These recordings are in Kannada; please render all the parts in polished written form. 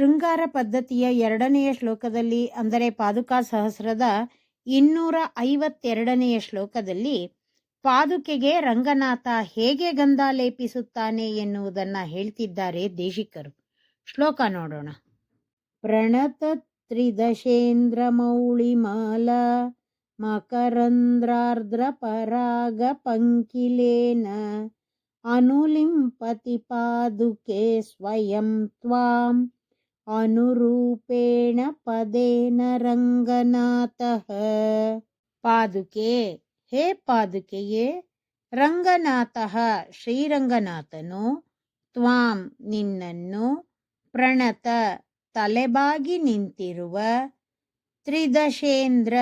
ಶೃಂಗಾರ ಪದ್ಧತಿಯ 2ನೆಯ ಶ್ಲೋಕದಲ್ಲಿ, ಅಂದರೆ ಪಾದುಕಾ ಸಹಸ್ರದ 252ನೆಯ ಶ್ಲೋಕದಲ್ಲಿ ಪಾದುಕೆಗೆ ರಂಗನಾಥ ಹೇಗೆ ಗಂಧ ಲೇಪಿಸುತ್ತಾನೆ ಎನ್ನುವುದನ್ನು ಹೇಳ್ತಿದ್ದಾರೆ ದೇಶಿಕರು. ಶ್ಲೋಕ ನೋಡೋಣ. ಪ್ರಣತ ತ್ರಿದಶೇಂದ್ರ ಮೌಳಿಮಾಲ ಮಕರಂಧ್ರಾರ್ದ್ರ ಪರಾಗ ಪಂಕಿಲೇನ ಅನುಲಿಂಪತಿ ಪಾದುಕೆ ಸ್ವಯಂ ತ್ವಾಂ ಅನುರೂಪೇಣ ಪದೇನ ರಂಗನಾಥಃ. ಪಾದುಕೆ, ಹೇ ಪಾದುಕೆಯೇ, ರಂಗನಾಥಃ ಶ್ರೀರಂಗನಾಥನು, ತ್ವಾಂ ನಿನ್ನನ್ನು, ಪ್ರಣತ ತಲೆಬಾಗಿ ನಿಂತಿರುವ, ತ್ರಿದಶೇಂದ್ರ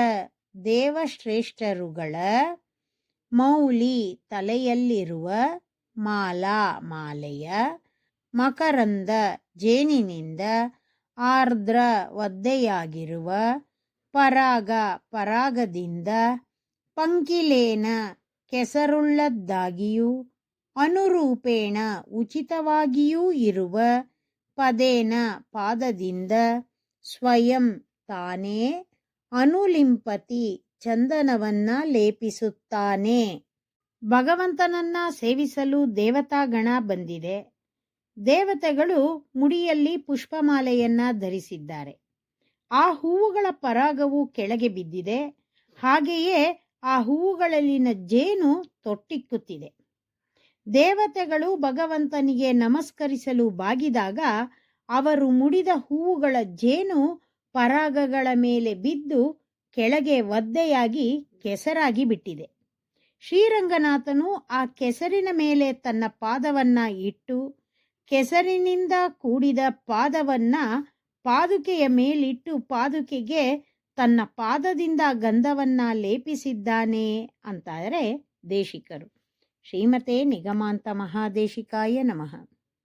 ದೇವಶ್ರೇಷ್ಠರುಗಳ, ಮೌಲಿ ತಲೆಯಲ್ಲಿರುವ, ಮಾಲಾ ಮಾಲೆಯ, ಮಕರಂದ ಜೇನಿನಿಂದ, ಆರ್ದ್ರ ಒದ್ದೆಯಾಗಿರುವ, ಪರಾಗ ಪರಾಗದಿಂದ, ಪಂಕಿಲೇನ ಕೆಸರುಳ್ಳದ್ದಾಗಿಯೂ, ಅನುರೂಪೇಣ ಉಚಿತವಾಗಿಯೂ ಇರುವ, ಪದೇನ ಪಾದದಿಂದ, ಸ್ವಯಂ ತಾನೇ, ಅನುಲಿಂಪತಿ ಚಂದನವನ್ನ ಲೇಪಿಸುತ್ತಾನೆ. ಭಗವಂತನನ್ನ ಸೇವಿಸಲು ದೇವತಾಗಣ ಬಂದಿದೆ. ದೇವತೆಗಳು ಮುಡಿಯಲ್ಲಿ ಪುಷ್ಪಮಾಲೆಯನ್ನ ಧರಿಸಿದ್ದಾರೆ. ಆ ಹೂವುಗಳ ಪರಾಗವು ಕೆಳಗೆ ಬಿದ್ದಿದೆ. ಹಾಗೆಯೇ ಆ ಹೂವುಗಳಲ್ಲಿನ ಜೇನು ತೊಟ್ಟಿಕ್ಕುತ್ತಿದೆ. ದೇವತೆಗಳು ಭಗವಂತನಿಗೆ ನಮಸ್ಕರಿಸಲು ಬಾಗಿದಾಗ ಅವರು ಮುಡಿದ ಹೂವುಗಳ ಜೇನು ಪರಾಗಗಳ ಮೇಲೆ ಬಿದ್ದು ಕೆಳಗೆ ಒದ್ದೆಯಾಗಿ ಕೆಸರಾಗಿ ಬಿಟ್ಟಿದೆ. ಶ್ರೀರಂಗನಾಥನು ಆ ಕೆಸರಿನ ಮೇಲೆ ತನ್ನ ಪಾದವನ್ನ ಇಟ್ಟು, ಕೆಸರಿನಿಂದ ಕೂಡಿದ ಪಾದವನ್ನ ಪಾದುಕೆಯ ಮೇಲಿಟ್ಟು ಪಾದುಕೆಗೆ ತನ್ನ ಪಾದದಿಂದ ಗಂಧವನ್ನ ಲೇಪಿಸಿದ್ದಾನೆ ಅಂತಾರೆ ದೇಶಿಕರು. ಶ್ರೀಮತೆ ನಿಗಮಾಂತ ಮಹಾದೇಶಿಕಾಯ ನಮಃ.